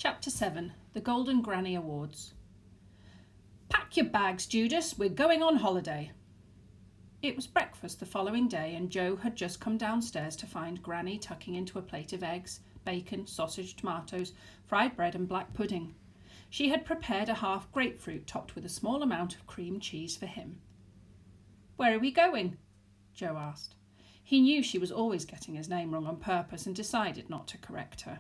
Chapter 7. The Golden Granny Awards. "Pack your bags, Judas, we're going on holiday." It was breakfast the following day, and Joe had just come downstairs to find Granny tucking into a plate of eggs, bacon, sausage, tomatoes, fried bread and black pudding. She had prepared a half grapefruit topped with a small amount of cream cheese for him. "Where are we going?" Joe asked. He knew she was always getting his name wrong on purpose and decided not to correct her.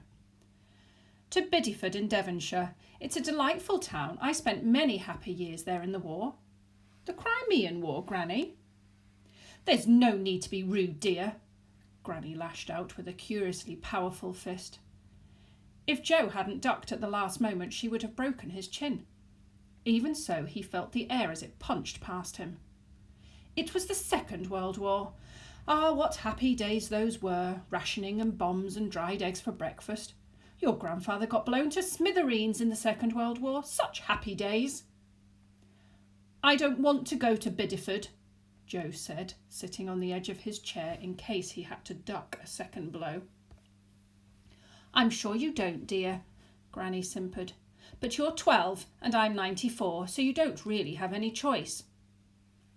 "To Biddeford in Devonshire. It's a delightful town. I spent many happy years there in the war." "The Crimean War, Granny." "There's no need to be rude, dear," Granny lashed out with a curiously powerful fist. If Joe hadn't ducked at the last moment, she would have broken his chin. Even so, he felt the air as it punched past him. "It was the Second World War. Ah, what happy days those were, rationing and bombs and dried eggs for breakfast. Your grandfather got blown to smithereens in the Second World War. Such happy days." "I don't want to go to Biddeford," Joe said, sitting on the edge of his chair in case he had to duck a second blow. "I'm sure you don't, dear," Granny simpered. "But you're 12 and I'm 94, so you don't really have any choice."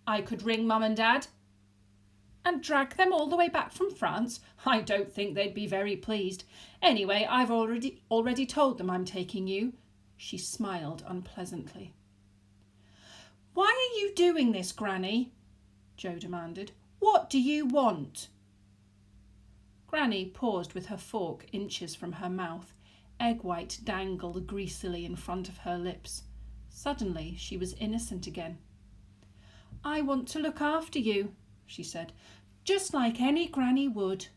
"I could ring Mum and Dad." "And drag them all the way back from France? I don't think they'd be very pleased. Anyway, I've already told them I'm taking you." She smiled unpleasantly. "Why are you doing this, Granny?" Joe demanded. "What do you want?" Granny paused with her fork inches from her mouth. Egg white dangled greasily in front of her lips. Suddenly she was innocent again. "I want to look after you," she said, "just like any granny would."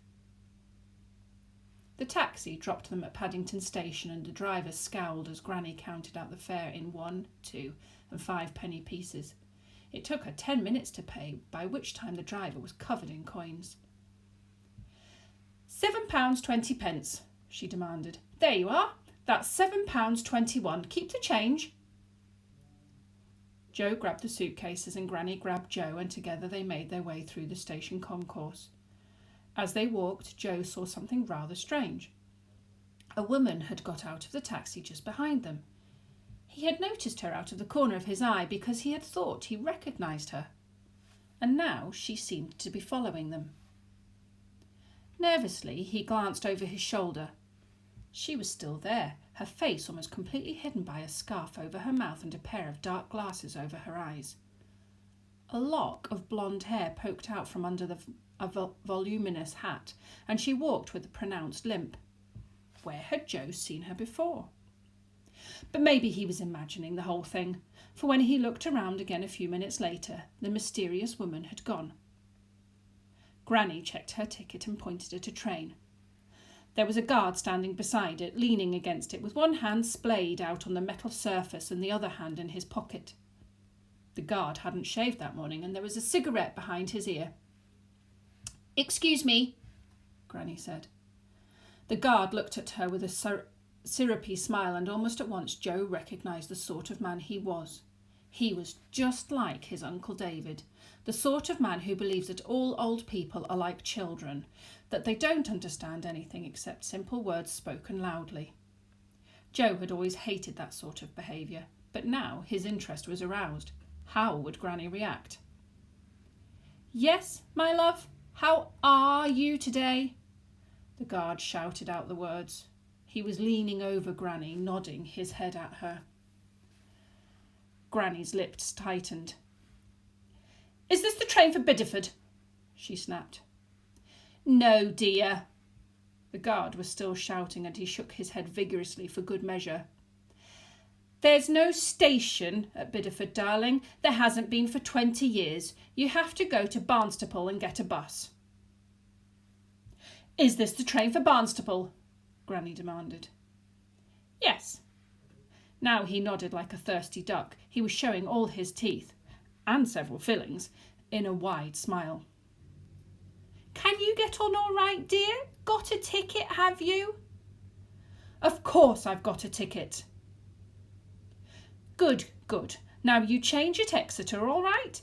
The taxi dropped them at Paddington Station, and the driver scowled as Granny counted out the fare in 1, 2 and 5-penny pieces. It took her 10 minutes to pay, by which time the driver was covered in coins. £7.20, she demanded. "There you are. That's £7.21. Keep the change." Joe grabbed the suitcases and Granny grabbed Joe, and together they made their way through the station concourse. As they walked, Joe saw something rather strange. A woman had got out of the taxi just behind them. He had noticed her out of the corner of his eye because he had thought he recognised her. And now she seemed to be following them. Nervously, he glanced over his shoulder. She was still there, her face almost completely hidden by a scarf over her mouth and a pair of dark glasses over her eyes. A lock of blonde hair poked out from under a voluminous hat, and she walked with a pronounced limp. Where had Joe seen her before? But maybe he was imagining the whole thing, for when he looked around again a few minutes later, the mysterious woman had gone. Granny checked her ticket and pointed at a train. There was a guard standing beside it, leaning against it, with one hand splayed out on the metal surface and the other hand in his pocket. The guard hadn't shaved that morning, and there was a cigarette behind his ear. "Excuse me," Granny said. The guard looked at her with a syrupy smile, and almost at once Joe recognised the sort of man he was. He was just like his Uncle David, the sort of man who believes that all old people are like children, that they don't understand anything except simple words spoken loudly. Joe had always hated that sort of behaviour, but now his interest was aroused. How would Granny react? "Yes, my love, how are you today?" The guard shouted out the words. He was leaning over Granny, nodding his head at her. Granny's lips tightened. "Is this the train for Biddeford?" she snapped. "No, dear." The guard was still shouting, and he shook his head vigorously for good measure. "There's no station at Biddeford, darling. There hasn't been for 20 years. You have to go to Barnstaple and get a bus." "Is this the train for Barnstaple?" Granny demanded. "Yes." Now he nodded like a thirsty duck. He was showing all his teeth, and several fillings, in a wide smile. "Can you get on all right, dear? Got a ticket, have you?" "Of course I've got a ticket." "Good, good. Now you change at Exeter, all right?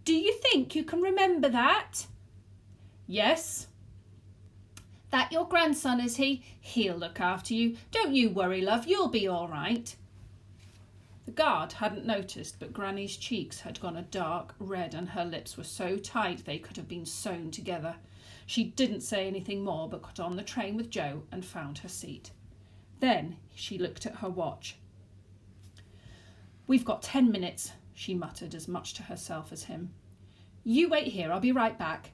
Do you think you can remember that?" "Yes." "That your grandson, is he? He'll look after you. Don't you worry, love, you'll be all right." The guard hadn't noticed, but Granny's cheeks had gone a dark red and her lips were so tight they could have been sewn together. She didn't say anything more, but got on the train with Joe and found her seat. Then she looked at her watch. "We've got 10 minutes, she muttered, as much to herself as him. "You wait here, I'll be right back."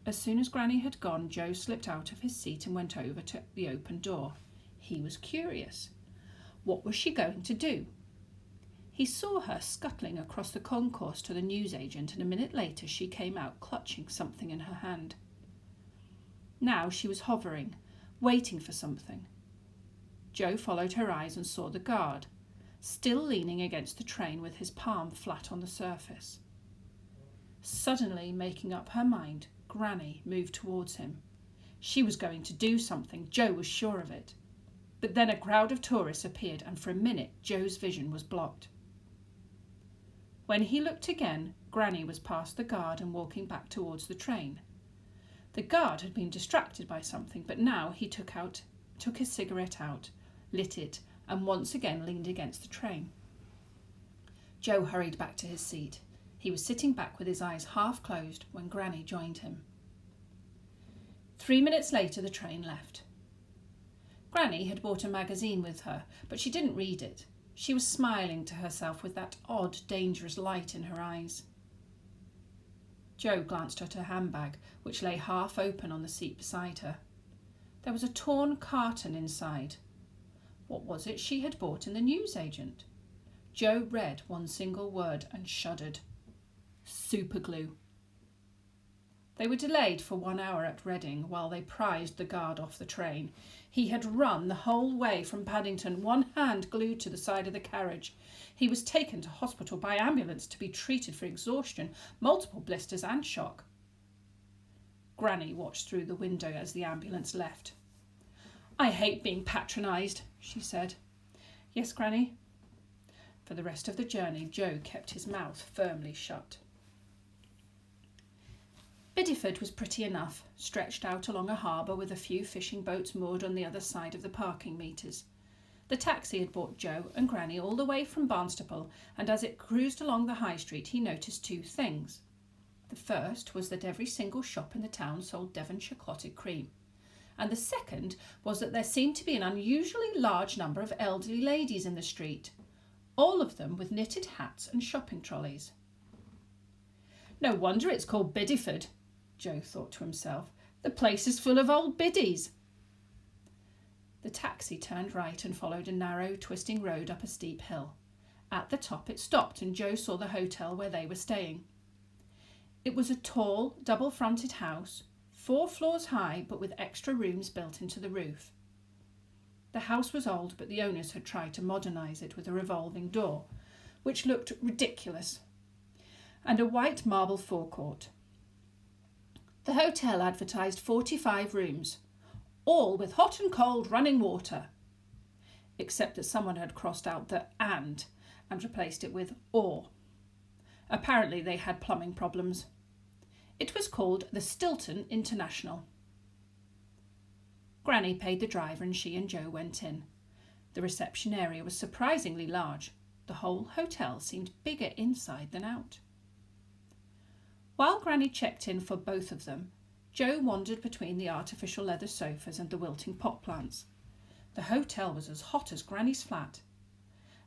As soon as Granny had gone, Joe slipped out of his seat and went over to the open door. He was curious. What was she going to do? He saw her scuttling across the concourse to the newsagent, and a minute later she came out clutching something in her hand. Now she was hovering, waiting for something. Joe followed her eyes and saw the guard, still leaning against the train with his palm flat on the surface. Suddenly, making up her mind, Granny moved towards him. She was going to do something, Joe was sure of it. But then a crowd of tourists appeared, and for a minute Joe's vision was blocked. When he looked again, Granny was past the guard and walking back towards the train. The guard had been distracted by something, but now he took his cigarette out, lit it, and once again leaned against the train. Joe hurried back to his seat. He was sitting back with his eyes half closed when Granny joined him. 3 minutes later the train left. Granny had bought a magazine with her, but she didn't read it. She was smiling to herself with that odd, dangerous light in her eyes. Joe glanced at her handbag, which lay half open on the seat beside her. There was a torn carton inside. What was it she had bought in the newsagent? Joe read one single word and shuddered. Superglue. They were delayed for 1 hour at Reading while they prized the guard off the train. He had run the whole way from Paddington, one hand glued to the side of the carriage. He was taken to hospital by ambulance to be treated for exhaustion, multiple blisters and shock. Granny watched through the window as the ambulance left. "I hate being patronised," she said. "Yes, Granny." For the rest of the journey, Joe kept his mouth firmly shut. Biddeford was pretty enough, stretched out along a harbour with a few fishing boats moored on the other side of the parking meters. The taxi had brought Joe and Granny all the way from Barnstaple, and as it cruised along the high street he noticed 2 things. The first was that every single shop in the town sold Devonshire clotted cream, and the second was that there seemed to be an unusually large number of elderly ladies in the street, all of them with knitted hats and shopping trolleys. "No wonder it's called Biddeford," Joe thought to himself. "The place is full of old biddies." The taxi turned right and followed a narrow, twisting road up a steep hill. At the top it stopped and Joe saw the hotel where they were staying. It was a tall, double-fronted house, 4 floors high but with extra rooms built into the roof. The house was old, but the owners had tried to modernise it with a revolving door, which looked ridiculous, and a white marble forecourt. The hotel advertised 45 rooms, all with hot and cold running water, except that someone had crossed out the and replaced it with or. Apparently they had plumbing problems. It was called the Stilton International. Granny paid the driver and she and Joe went in. The reception area was surprisingly large. The whole hotel seemed bigger inside than out. While Granny checked in for both of them, Joe wandered between the artificial leather sofas and the wilting pot plants. The hotel was as hot as Granny's flat,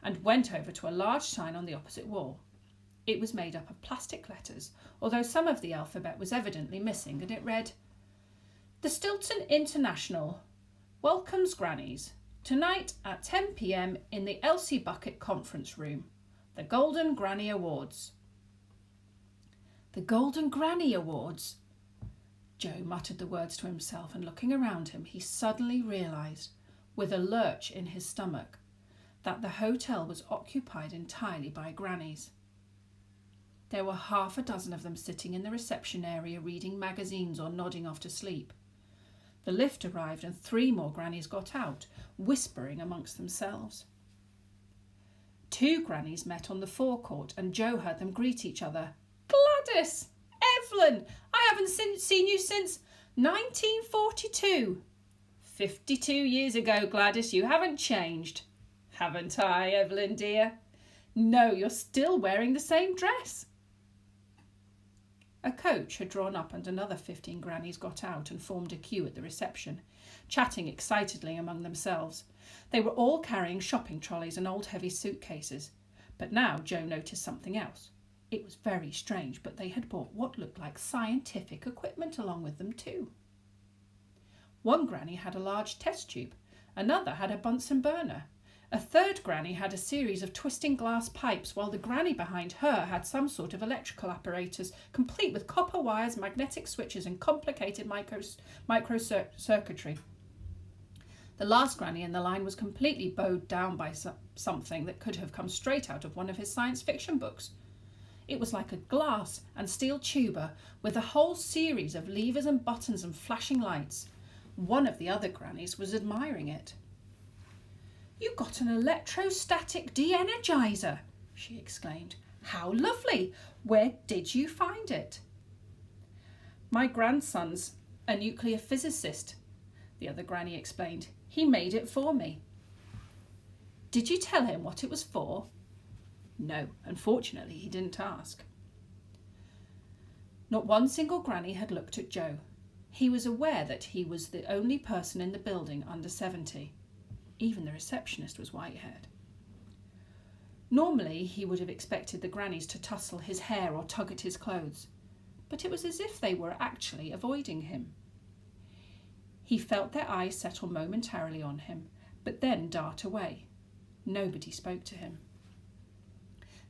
and went over to a large sign on the opposite wall. It was made up of plastic letters, although some of the alphabet was evidently missing, and it read, "The Stilton International welcomes Grannies tonight at 10 p.m. in the Elsie Bucket Conference Room. The Golden Granny Awards." The Golden Granny Awards? Joe muttered the words to himself, and looking around him he suddenly realised, with a lurch in his stomach, that the hotel was occupied entirely by grannies. There were 6 of them sitting in the reception area reading magazines or nodding off to sleep. The lift arrived and 3 more grannies got out, whispering amongst themselves. 2 grannies met on the forecourt and Joe heard them greet each other. "Gladys! Evelyn! I haven't seen you since..." 1942. 52 years ago, Gladys, you haven't changed. Haven't I, Evelyn dear? No, you're still wearing the same dress. A coach had drawn up and another 15 grannies got out and formed a queue at the reception, chatting excitedly among themselves. They were all carrying shopping trolleys and old heavy suitcases. But now Joe noticed something else. It was very strange, but they had brought what looked like scientific equipment along with them too. One granny had a large test tube, another had a Bunsen burner. A third granny had a series of twisting glass pipes, while the granny behind her had some sort of electrical apparatus, complete with copper wires, magnetic switches and complicated micro-circuitry. The last granny in the line was completely bowed down by something that could have come straight out of one of his science fiction books. It was like a glass and steel tuba with a whole series of levers and buttons and flashing lights. One of the other grannies was admiring it. "You got an electrostatic de-energizer," she exclaimed. "How lovely! Where did you find it?" "My grandson's a nuclear physicist," the other granny explained. "He made it for me." "Did you tell him what it was for?" No, unfortunately he didn't ask. Not one single granny had looked at Joe. He was aware that he was the only person in the building under 70. Even the receptionist was white-haired. Normally he would have expected the grannies to tussle his hair or tug at his clothes, but it was as if they were actually avoiding him. He felt their eyes settle momentarily on him, but then dart away. Nobody spoke to him.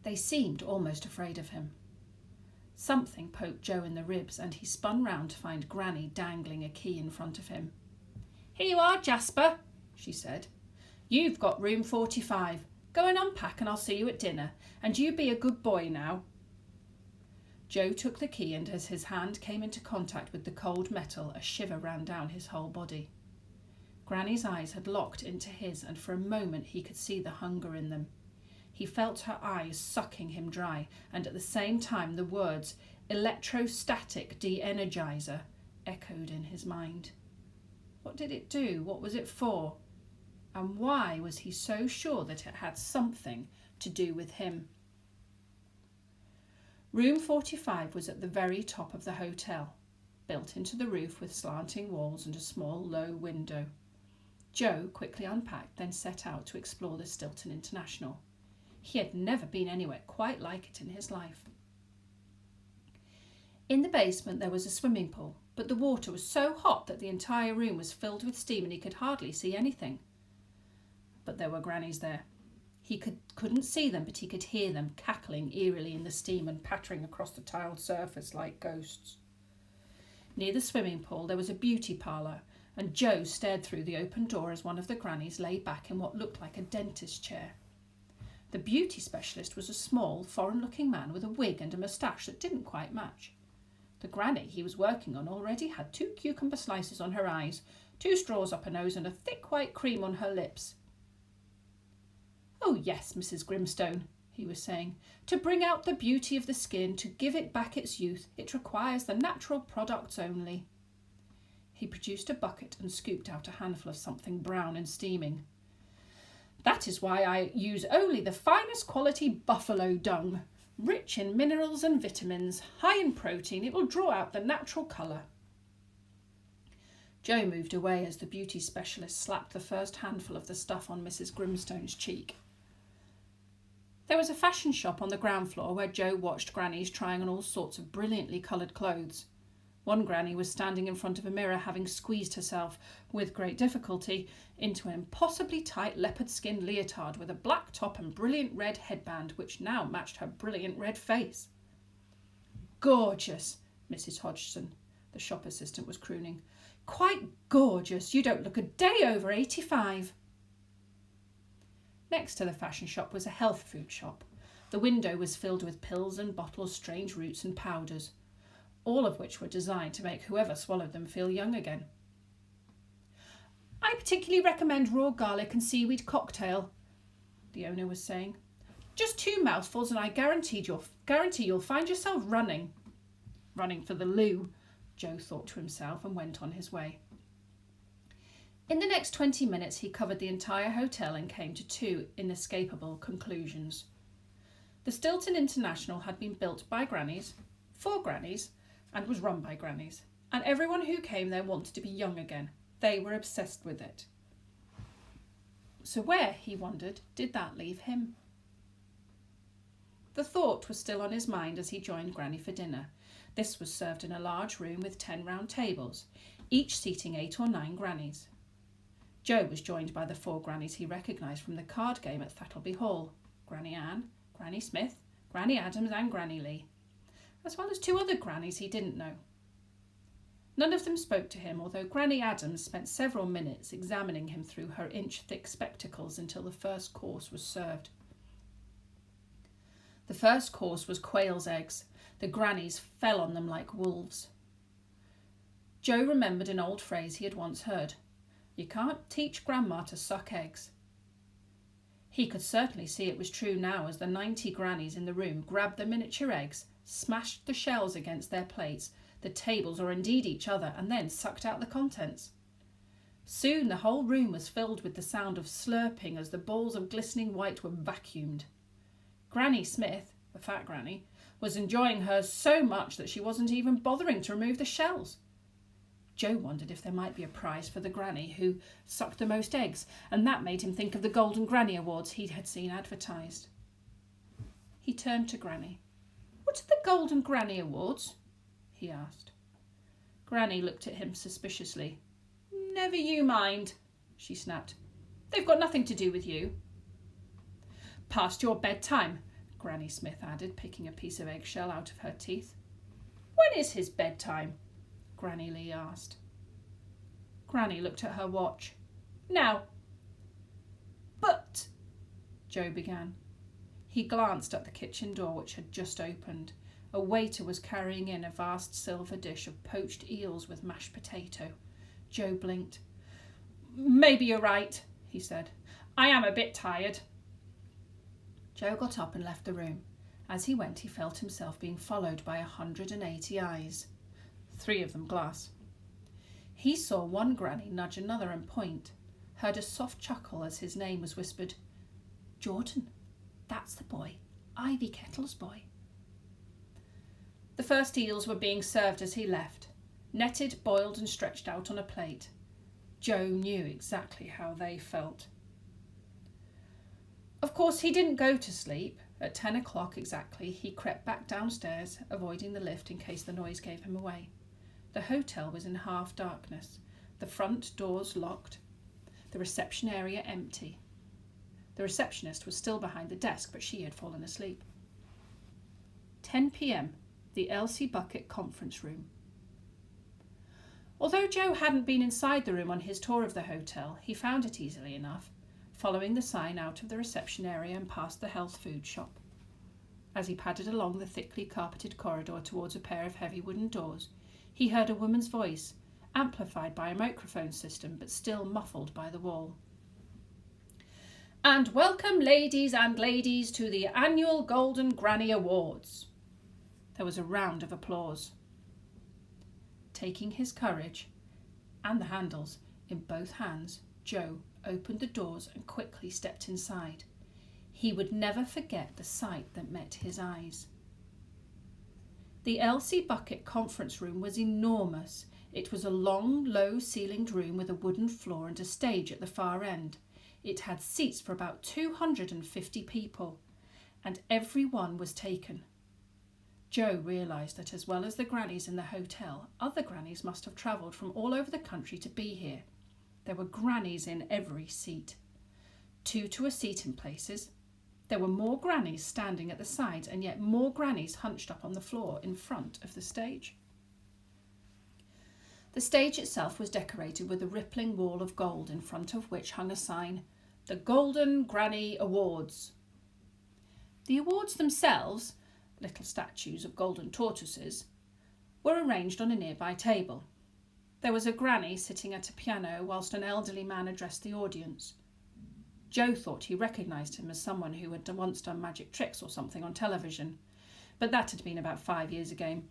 They seemed almost afraid of him. Something poked Joe in the ribs, and he spun round to find Granny dangling a key in front of him. "Here you are, Jasper," she said. "You've got room 45. Go and unpack and I'll see you at dinner. And you be a good boy now." Joe took the key, and as his hand came into contact with the cold metal, a shiver ran down his whole body. Granny's eyes had locked into his, and for a moment he could see the hunger in them. He felt her eyes sucking him dry, and at the same time the words electrostatic de-energizer echoed in his mind. What did it do? What was it for? And why was he so sure that it had something to do with him? Room 45 was at the very top of the hotel, built into the roof with slanting walls and a small low window. Joe quickly unpacked, then set out to explore the Stilton International. He had never been anywhere quite like it in his life. In the basement there was a swimming pool, but the water was so hot that the entire room was filled with steam and he could hardly see anything. But there were grannies there. He couldn't see them, but he could hear them cackling eerily in the steam and pattering across the tiled surface like ghosts. Near the swimming pool there was a beauty parlour, and Joe stared through the open door as one of the grannies lay back in what looked like a dentist chair. The beauty specialist was a small, foreign-looking man with a wig and a moustache that didn't quite match. The granny he was working on already had 2 cucumber slices on her eyes, 2 straws up her nose and a thick white cream on her lips. "Oh yes, Mrs. Grimstone," he was saying, "to bring out the beauty of the skin, to give it back its youth, it requires the natural products only." He produced a bucket and scooped out a handful of something brown and steaming. "That is why I use only the finest quality buffalo dung. Rich in minerals and vitamins, high in protein, it will draw out the natural colour." Joe moved away as the beauty specialist slapped the first handful of the stuff on Mrs. Grimstone's cheek. There was a fashion shop on the ground floor where Joe watched grannies trying on all sorts of brilliantly coloured clothes. One granny was standing in front of a mirror, having squeezed herself, with great difficulty, into an impossibly tight leopard skin leotard with a black top and brilliant red headband, which now matched her brilliant red face. "Gorgeous, Mrs. Hodgson," the shop assistant was crooning. "Quite gorgeous. You don't look a day over 85. Next to the fashion shop was a health food shop. The window was filled with pills and bottles, strange roots and powders, all of which were designed to make whoever swallowed them feel young again. "I particularly recommend raw garlic and seaweed cocktail," the owner was saying. "Just 2 mouthfuls and I guarantee you'll find yourself running for the loo," Joe thought to himself and went on his way. In the next 20 minutes he covered the entire hotel and came to two inescapable conclusions. The Stilton International had been built by grannies, for grannies, and was run by grannies, and everyone who came there wanted to be young again. They were obsessed with it. So where, he wondered, did that leave him? The thought was still on his mind as he joined Granny for dinner. This was served in a large room with 10 round tables, each seating 8 or 9 grannies. Joe was joined by the 4 grannies he recognised from the card game at Thattleby Hall: Granny Ann, Granny Smith, Granny Adams and Granny Lee, as well as 2 other grannies he didn't know. None of them spoke to him, although Granny Adams spent several minutes examining him through her inch-thick spectacles until the first course was served. The first course was quail's eggs. The grannies fell on them like wolves. Joe remembered an old phrase he had once heard: "You can't teach Grandma to suck eggs." He could certainly see it was true now as the 90 grannies in the room grabbed the miniature eggs, smashed the shells against their plates, the tables or indeed each other, and then sucked out the contents. Soon the whole room was filled with the sound of slurping as the balls of glistening white were vacuumed. Granny Smith, the fat granny, was enjoying hers so much that she wasn't even bothering to remove the shells. Joe wondered if there might be a prize for the granny who sucked the most eggs, and that made him think of the Golden Granny Awards he had seen advertised. He turned to Granny. "What are the Golden Granny Awards?" he asked. Granny looked at him suspiciously. "Never you mind," she snapped. "They've got nothing to do with you." "Past your bedtime," Granny Smith added, picking a piece of eggshell out of her teeth. "When is his bedtime?" Granny Lee asked. Granny looked at her watch. "Now." "But," Joe began. He glanced at the kitchen door, which had just opened. A waiter was carrying in a vast silver dish of poached eels with mashed potato. Joe blinked. "Maybe you're right," he said. "I am a bit tired." Joe got up and left the room. As he went, he felt himself being followed by 180 eyes, 3 of them glass. He saw one granny nudge another and point, heard a soft chuckle as his name was whispered. "Jordan, that's the boy, Ivy Kettle's boy." The first eels were being served as he left, netted, boiled and stretched out on a plate. Joe knew exactly how they felt. Of course, he didn't go to sleep. At 10 o'clock exactly, he crept back downstairs, avoiding the lift in case the noise gave him away. The hotel was in half darkness, the front doors locked, the reception area empty. The receptionist was still behind the desk, but she had fallen asleep. 10 p.m, the Elsie Bucket conference room. Although Joe hadn't been inside the room on his tour of the hotel, he found it easily enough, following the sign out of the reception area and past the health food shop. As he padded along the thickly carpeted corridor towards a pair of heavy wooden doors, he heard a woman's voice, amplified by a microphone system but still muffled by the wall. "And welcome, ladies and ladies, to the annual Golden Granny Awards." There was a round of applause. Taking his courage and the handles in both hands, Joe opened the doors and quickly stepped inside. He would never forget the sight that met his eyes. The Elsie Bucket conference room was enormous. It was a long, low-ceilinged room with a wooden floor and a stage at the far end. It had seats for about 250 people, and every one was taken. Joe realised that as well as the grannies in the hotel, other grannies must have travelled from all over the country to be here. There were grannies in every seat. 2 to a seat in places. There were more grannies standing at the sides and yet more grannies hunched up on the floor in front of the stage. The stage itself was decorated with a rippling wall of gold in front of which hung a sign, "The Golden Granny Awards." The awards themselves, little statues of golden tortoises, were arranged on a nearby table. There was a granny sitting at a piano whilst an elderly man addressed the audience. Joe thought he recognised him as someone who had once done magic tricks or something on television, but that had been about 5 years ago.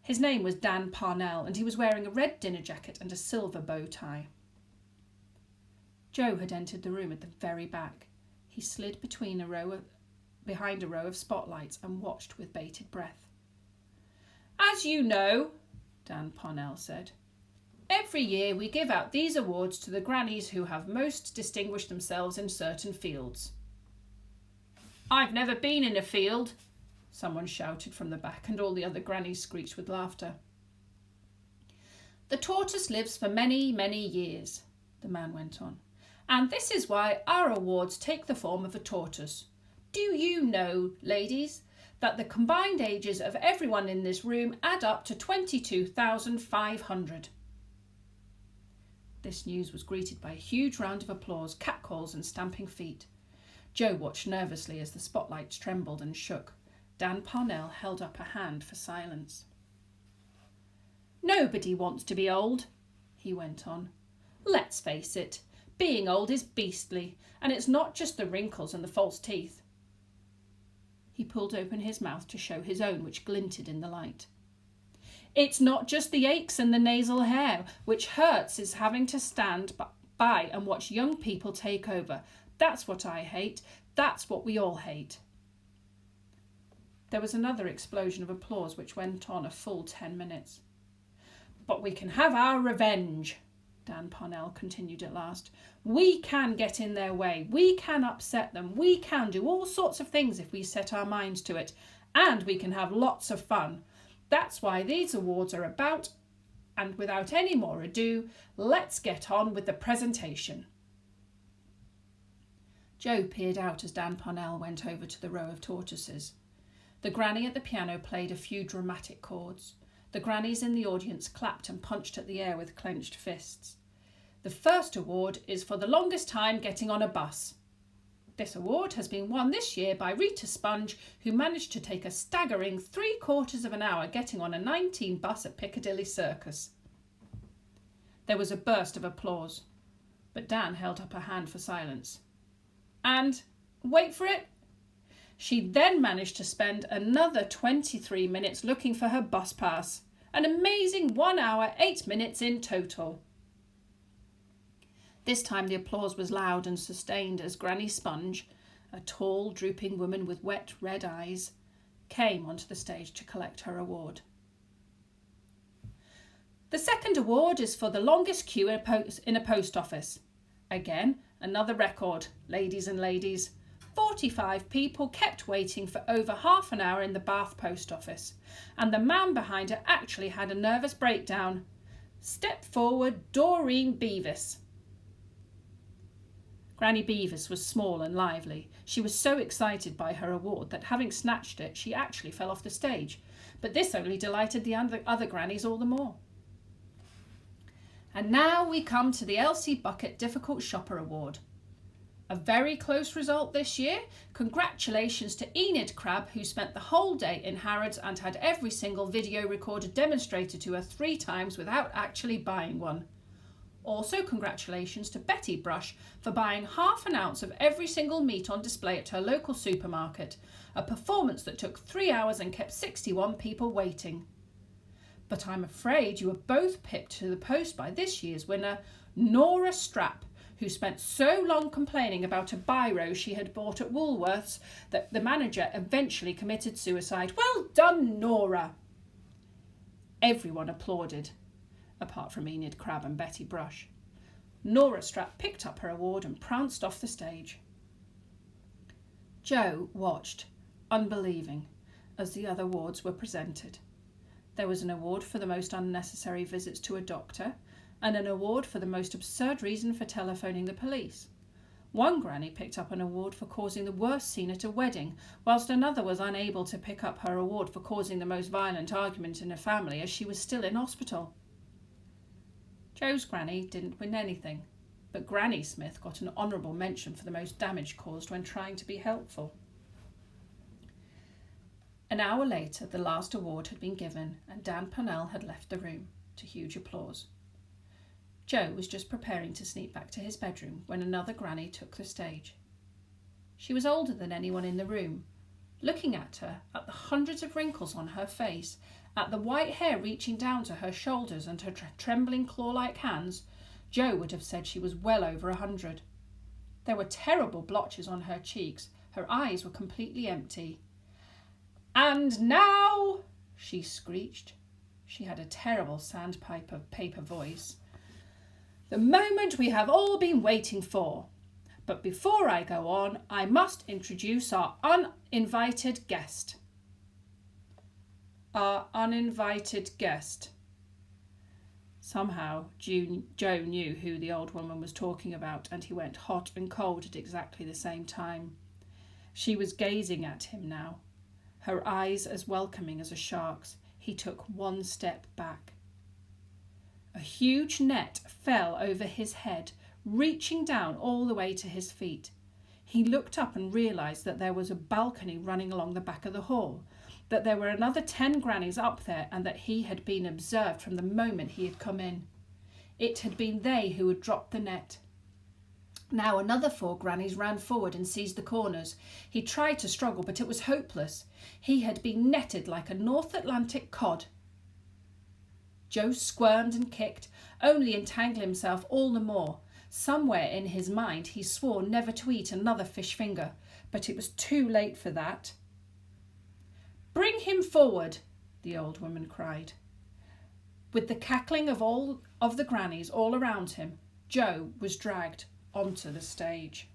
His name was Dan Parnell, and he was wearing a red dinner jacket and a silver bow tie. Joe had entered the room at the very back. He slid behind a row of spotlights and watched with bated breath. "As you know," Dan Parnell said, "every year we give out these awards to the grannies who have most distinguished themselves in certain fields." "I've never been in a field," someone shouted from the back, and all the other grannies screeched with laughter. "The tortoise lives for many, many years," the man went on, "and this is why our awards take the form of a tortoise. Do you know, ladies, that the combined ages of everyone in this room add up to 22,500. This news was greeted by a huge round of applause, catcalls and stamping feet. Joe watched nervously as the spotlights trembled and shook. Dan Parnell held up a hand for silence. "Nobody wants to be old," he went on. "Let's face it, being old is beastly, and it's not just the wrinkles and the false teeth." He pulled open his mouth to show his own, which glinted in the light. "It's not just the aches and the nasal hair, which hurts is having to stand by and watch young people take over. That's what I hate. That's what we all hate." There was another explosion of applause which went on a full 10 minutes. "But we can have our revenge," Dan Parnell continued at last. "We can get in their way. We can upset them. We can do all sorts of things if we set our minds to it. And we can have lots of fun. That's why these awards are about. And without any more ado, let's get on with the presentation." Joe peered out as Dan Parnell went over to the row of tortoises. The granny at the piano played a few dramatic chords. The grannies in the audience clapped and punched at the air with clenched fists. "The first award is for the longest time getting on a bus. This award has been won this year by Rita Sponge, who managed to take a staggering 3/4 of an hour getting on a 19 bus at Piccadilly Circus." There was a burst of applause, but Dan held up a hand for silence. "And, wait for it, she then managed to spend another 23 minutes looking for her bus pass. An amazing 1 hour, 8 minutes in total." This time the applause was loud and sustained as Granny Sponge, a tall, drooping woman with wet, red eyes, came onto the stage to collect her award. "The second award is for the longest queue in a post office. Again, another record, ladies and ladies. 45 people kept waiting for over half an hour in the Bath post office, and the man behind her actually had a nervous breakdown. Step forward, Doreen Beavis." Granny Beavis was small and lively. She was so excited by her award that, having snatched it, she actually fell off the stage, but this only delighted the other grannies all the more. "And now we come to the Elsie Bucket Difficult Shopper Award. A very close result this year. Congratulations to Enid Crabbe, who spent the whole day in Harrods and had every single video recorder demonstrated to her 3 times without actually buying one. Also, congratulations to Betty Brush for buying half an ounce of every single meat on display at her local supermarket, a performance that took 3 hours and kept 61 people waiting. But I'm afraid you were both pipped to the post by this year's winner, Nora Strapp, who spent so long complaining about a biro she had bought at Woolworths that the manager eventually committed suicide. Well done, Nora!" Everyone applauded, apart from Enid Crabbe and Betty Brush. Nora Strapp picked up her award and pranced off the stage. Joe watched, unbelieving, as the other awards were presented. There was an award for the most unnecessary visits to a doctor, and an award for the most absurd reason for telephoning the police. One granny picked up an award for causing the worst scene at a wedding, whilst another was unable to pick up her award for causing the most violent argument in a family as she was still in hospital. Joe's granny didn't win anything, but Granny Smith got an honourable mention for the most damage caused when trying to be helpful. An hour later, the last award had been given, and Dan Parnell had left the room, to huge applause. Joe was just preparing to sneak back to his bedroom when another granny took the stage. She was older than anyone in the room. Looking at her, at the hundreds of wrinkles on her face, At the white hair reaching down to her shoulders and her trembling claw-like hands, Jo would have said she was well over 100. There were terrible blotches on her cheeks. Her eyes were completely empty. "And now," she screeched. She had a terrible sandpaper voice. "The moment we have all been waiting for. But before I go on, I must introduce our uninvited guest." Our uninvited guest. Somehow Joe knew who the old woman was talking about, and he went hot and cold at exactly the same time. She was gazing at him now, her eyes as welcoming as a shark's. He took one step back. A huge net fell over his head, reaching down all the way to his feet. He looked up and realised that there was a balcony running along the back of the hall, that there were another 10 grannies up there, and that he had been observed from the moment he had come in. It had been they who had dropped the net. Now another 4 grannies ran forward and seized the corners. He tried to struggle, but it was hopeless. He had been netted like a North Atlantic cod. Joe squirmed and kicked, only entangling himself all the more. Somewhere in his mind he swore never to eat another fish finger, but it was too late for that. "Bring him forward," the old woman cried. With the cackling of the grannies all around him, Joe was dragged onto the stage.